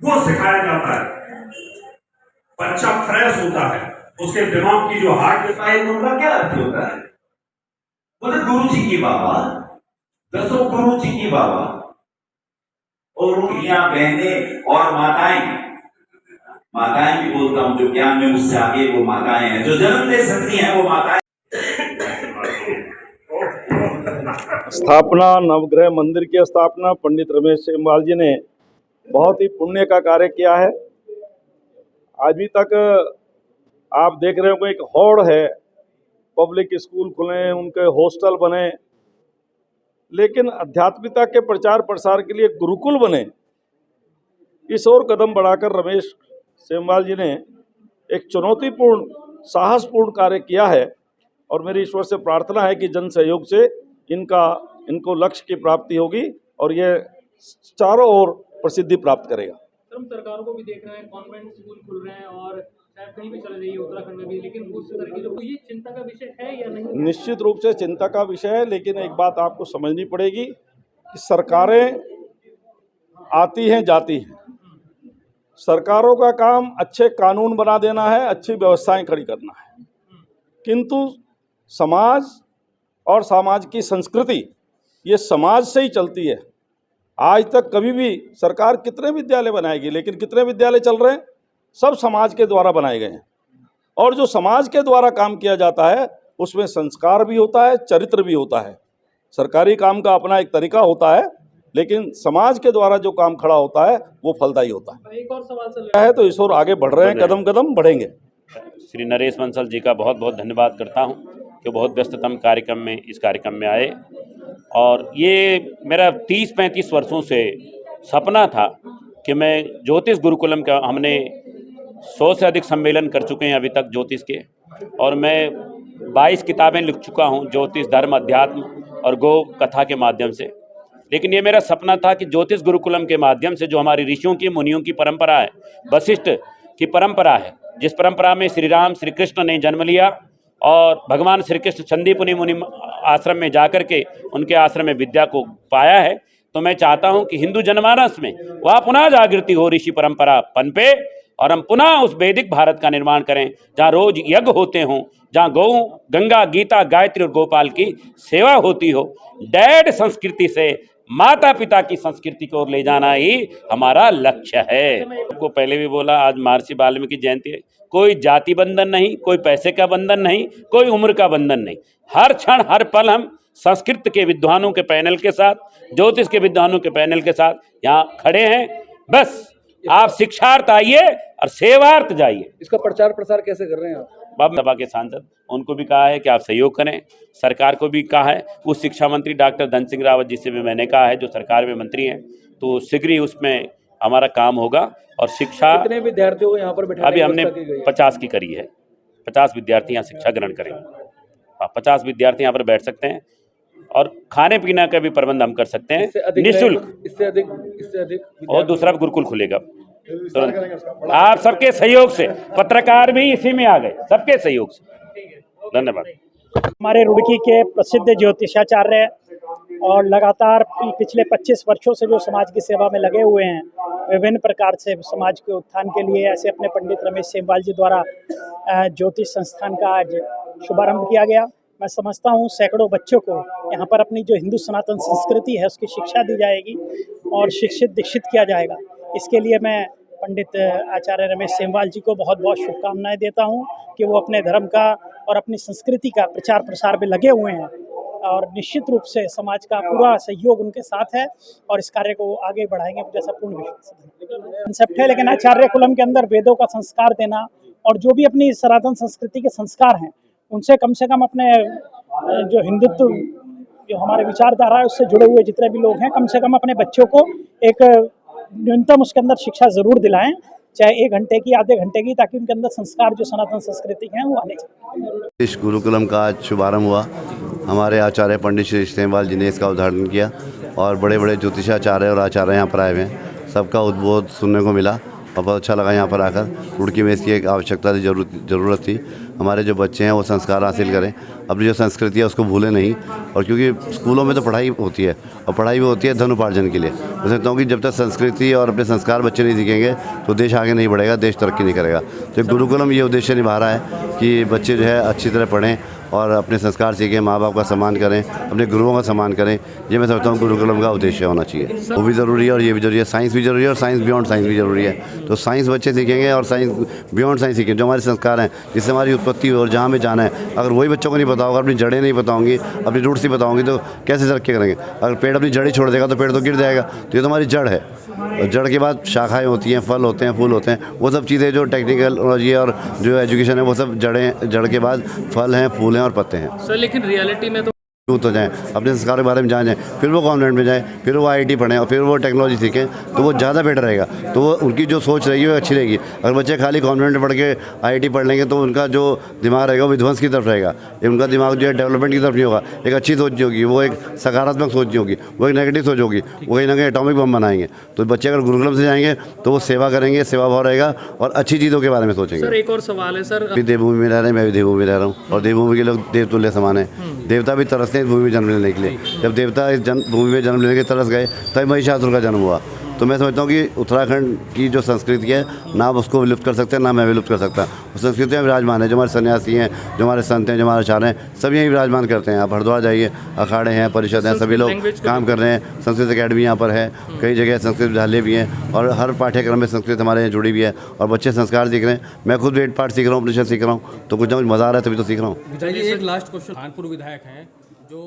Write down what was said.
वो सिखाया जाता है। बच्चा फ्रेश होता है, उसके दिमाग की जो हार्ट उनका क्या अर्थ होता है? बोले गुरु जी की बाबा, दसों गुरु जी की बाबा, और उनकियां बहनें और माताएं भी बोलता हूं, जो ज्ञान में मुझसे आगे वो माताएं हैं, जो जन्म दे सकती हैं वो माताएं। स्थापना, नवग्रह मंदिर की स्थापना पंडित रमेश सेमवाल जी ने बहुत ही पुण्य का कार्य किया है। अभी तक आप देख रहे हो एक होड़ है, पब्लिक स्कूल खुले, उनके हॉस्टल बने, लेकिन आध्यात्मिकता के प्रचार प्रसार के लिए गुरुकुल बने, इस ओर कदम बढ़ाकर रमेश सेमवाल जी ने एक चुनौतीपूर्ण, साहसपूर्ण कार्य किया है। और मेरी ईश्वर से प्रार्थना है कि जन सहयोग से इनको लक्ष्य की प्राप्ति होगी और ये चारों ओर प्रसिद्धि प्राप्त करेगा। हम सरकारों को भी देख रहे हैं, कॉन्वेंट स्कूल खुल रहे हैं और शायद कहीं भी चल रही है, उत्तराखंड में भी, लेकिन उस तरह की जो ये चिंता का विषय है या नहीं? निश्चित रूप से चिंता का विषय है, लेकिन एक बात आपको समझनी पड़ेगी कि सरकारें आती हैं जाती हैं। सरकारों का काम अच्छे कानून बना देना है, अच्छी व्यवस्थाएं खड़ी करना है, किंतु समाज और समाज की संस्कृति ये समाज से ही चलती है। आज तक कभी भी सरकार कितने विद्यालय बनाएगी, लेकिन कितने विद्यालय चल रहे हैं? सब समाज के द्वारा बनाए गए हैं। और जो समाज के द्वारा काम किया जाता है उसमें संस्कार भी होता है, चरित्र भी होता है। सरकारी काम का अपना एक तरीका होता है, लेकिन समाज के द्वारा जो काम खड़ा होता है वो फलदायी होता है। एक और सवाल चल रहा है तो इस ओर आगे बढ़ रहे हैं, कदम कदम बढ़ेंगे। श्री नरेश बंसल जी का बहुत बहुत धन्यवाद करता हूं कि बहुत व्यस्ततम कार्यक्रम में इस कार्यक्रम में आए। और ये मेरा 30-35 वर्षों से सपना था कि मैं ज्योतिष गुरुकुलम का, हमने 100 से अधिक सम्मेलन कर चुके हैं अभी तक ज्योतिष के, और मैं 22 किताबें लिख चुका हूं ज्योतिष, धर्म, अध्यात्म और गौ कथा के माध्यम से। लेकिन ये मेरा सपना था कि ज्योतिष गुरुकुलम के माध्यम से जो हमारी ऋषियों की, मुनियों की परंपरा है, वशिष्ठ की परंपरा है, जिस परंपरा में श्री राम श्री कृष्ण ने जन्म लिया और भगवान श्री कृष्ण संदीपनी मुनि आश्रम में जाकर के उनके आश्रम में विद्या को पाया है, तो मैं चाहता हूं कि हिंदू जनमानस में वह पुनः जागृति हो, ऋषि परंपरा पनपे और हम पुनः उस वैदिक भारत का निर्माण करें जहाँ रोज यज्ञ होते हों, जहाँ गौ, गंगा, गीता, गायत्री और गोपाल की सेवा होती हो। डैड संस्कृति से माता पिता की संस्कृति की ओर ले जाना ही हमारा लक्ष्य है। आपको पहले भी बोला, आज महर्षि वाल्मीकि जयंती है। कोई जाति बंधन नहीं, कोई पैसे का बंधन नहीं, कोई उम्र का बंधन नहीं। हर क्षण हर पल हम संस्कृत के विद्वानों के पैनल के साथ, ज्योतिष के विद्वानों के पैनल के साथ यहाँ खड़े हैं। बस आप शिक्षार्थ आइए और सेवार्थ जाइए। इसका प्रचार प्रसार कैसे कर रहे हैं आप? बाबा सभा के सांसद, उनको भी कहा है कि आप सहयोग करें। सरकार को भी कहा है, उस शिक्षा मंत्री डॉक्टर धन सिंह रावत जी से भी मैंने कहा है, जो सरकार में मंत्री हैं, तो शीघ्र ही उसमें हमारा काम होगा। और शिक्षा, कितने विद्यार्थियों को यहाँ पर बैठाने अभी की हमने व्यवस्था की गई है? 50 की करी है। 50 विद्यार्थी यहाँ शिक्षा ग्रहण करेंगे। 50 विद्यार्थी यहाँ पर बैठ सकते हैं और खाने पीने का भी प्रबंध हम कर सकते हैं निःशुल्क। इससे अधिक और दूसरा गुरुकुल खुलेगा तुरंत। आप सबके सहयोग से, पत्रकार भी इसी में आ गए, सबके सहयोग से। धन्यवाद। हमारे रुड़की के प्रसिद्ध ज्योतिषाचार्य और लगातार पिछले 25 वर्षों से जो समाज की सेवा में लगे हुए हैं, विभिन्न प्रकार से समाज के उत्थान के लिए, ऐसे अपने पंडित रमेश सेमवाल जी द्वारा ज्योतिष संस्थान का आज शुभारंभ किया गया। मैं समझता हूँ सैकड़ों बच्चों को यहाँ पर अपनी जो हिंदू सनातन संस्कृति है उसकी शिक्षा दी जाएगी और शिक्षित दीक्षित किया जाएगा। इसके लिए मैं पंडित आचार्य रमेश सेमवाल जी को बहुत बहुत शुभकामनाएं देता हूँ कि वो अपने धर्म का और अपनी संस्कृति का प्रचार प्रसार में लगे हुए हैं और निश्चित रूप से समाज का पूरा सहयोग उनके साथ है और इस कार्य को आगे बढ़ाएंगे, जैसा पूर्ण विश्वास कंसेप्ट है। लेकिन आचार्य कुलम के अंदर वेदों का संस्कार देना और जो भी अपनी सनातन संस्कृति के संस्कार हैं उनसे कम से कम अपने जो हिंदुत्व, जो हमारे विचारधारा है उससे जुड़े हुए जितने भी लोग हैं, कम से कम अपने बच्चों को एक न्यूनतम उसके अंदर शिक्षा जरूर दिलाएं, चाहे 1 घंटे की, आधे घंटे की, ताकि उनके अंदर संस्कार जो सनातन संस्कृति हैं वो आने चाहिए। इस गुरुकुलम का आज शुभारंभ हुआ। हमारे आचार्य पंडित श्री सेमवाल जी ने इसका उद्घाटन किया और बड़े बड़े ज्योतिषाचार्य और आचार्य यहाँ पर आए हुए हैं। सबका उद्बोध सुनने को मिला और बहुत अच्छा लगा यहाँ पर आकर। रुड़की में इसकी एक आवश्यकता थी, ज़रूरत थी। हमारे जो बच्चे हैं वो संस्कार हासिल करें, अपनी जो संस्कृति है उसको भूलें नहीं। और क्योंकि स्कूलों में तो पढ़ाई होती है और पढ़ाई भी होती है धन उपार्जन के लिए। मैं समझता हूँ कि जब तक संस्कृति और अपने संस्कार बच्चे नहीं सीखेंगे तो देश आगे नहीं बढ़ेगा, देश तरक्की नहीं करेगा। तो गुरुकुलम ये उद्देश्य निभा रहा है कि बच्चे जो है अच्छी तरह पढ़ें और अपने संस्कार सीखें, माँ बाप का सम्मान करें, अपने गुरुओं का सम्मान करें। ये मैं समझता हूँ गुरुकुलम का उद्देश्य होना चाहिए। वो भी ज़रूरी है और ये भी ज़रूरी है। साइंस भी ज़रूरी है और साइंस बियॉन्ड साइंस भी ज़रूरी है। तो साइंस बच्चे सीखेंगे और साइंस बियॉन्ड साइंस सीखेंगे। जो हमारे संस्कार हैं, जिससे हमारी उत्पत्ति और जहाँ हमें जाना है, अगर वही बच्चों को नहीं पता होगा, अपनी जड़ें नहीं बताऊँगी, अपनी रूट्स नहीं बताऊँगी, तो कैसे तरक्की करेंगे। अगर पेड़ अपनी जड़ें छोड़ देगा तो पेड़ तो गिर जाएगा। तो ये तो हमारी जड़ है। और जड़ के बाद शाखाएँ होती हैं, फल होते हैं, फूल होते हैं। वो सब चीज़ें जो टेक्निकलॉजी और जो एजुकेशन है वो सब जड़ के बाद फल हैं, फूल हैं और पत्ते हैं। सर लेकिन रियलिटी में तो जाएँ, अपने संस्कार के बारे में जान जाएँ, फिर वो कॉन्वेंट में जाएँ, फिर वो IIT पढ़ें और फिर वो टेक्नोलॉजी सीखें, तो वो ज़्यादा बेटर रहेगा। तो वो उनकी जो सोच रहेगी वो अच्छी रहेगी। अगर बच्चे खाली कॉन्वेंट में पढ़ के IIT पढ़ लेंगे तो उनका जो दिमाग रहेगा वो विध्वंस की तरफ रहेगा। उनका दिमाग जो है डेवलपमेंट की तरफ नहीं होगा। एक अच्छी सोच नहीं होगी, वो एक सकारात्मक सोच नहीं होगी, वो एक नेगेटिव सोच होगी। वो कहीं ना कहीं एटॉमिक बम बनाएंगे। तो बच्चे अगर गुरुकुलम से जाएंगे तो वो सेवा करेंगे, सेवा भाव रहेगा और अच्छी चीज़ों के बारे में सोचेंगे। सर एक और सवाल है सर, भी देवभूमि में रह रहे हैं, मैं भी देवभूमि में रह रहा हूँ और देवभूमि के लोग देवतुल्य समान है। देवता भी तरसते हैं इस भूमि में जन्म लेने के लिए। जब देवता इस भूमि में जन्म लेने के तरस गए तब महिषासुर का जन्म हुआ। तो मैं समझता हूँ कि उत्तराखंड की जो संस्कृति है ना आप उसको विलुप्त कर सकते हैं, ना मैं विलुप्त कर सकता। उस संस्कृति में विराजमान है। जो हमारे सन्यासी हैं, जो हमारे संत हैं, जो हमारे आचार्य हैं, सब यहीं विराजमान करते हैं। आप हरिद्वार जाइए, अखाड़े हैं, परिषद हैं, सभी लोग काम कर रहे हैं। संस्कृत अकेडमी यहाँ पर है, कई जगह संस्कृत विद्यालय भी हैं और हर पाठ्यक्रम में संस्कृत हमारे यहाँ जुड़ी भी है और बच्चे संस्कार सीख रहे हैं। मैं खुद वेद पाठ सीख रहा हूँ, उपनिषद सीख रहा हूँ, तो कुछ ना कुछ मज़ा आ रहा है, तभी तो सीख रहा हूँ। एक लास्ट क्वेश्चन। कानपुर विधायक हैं जो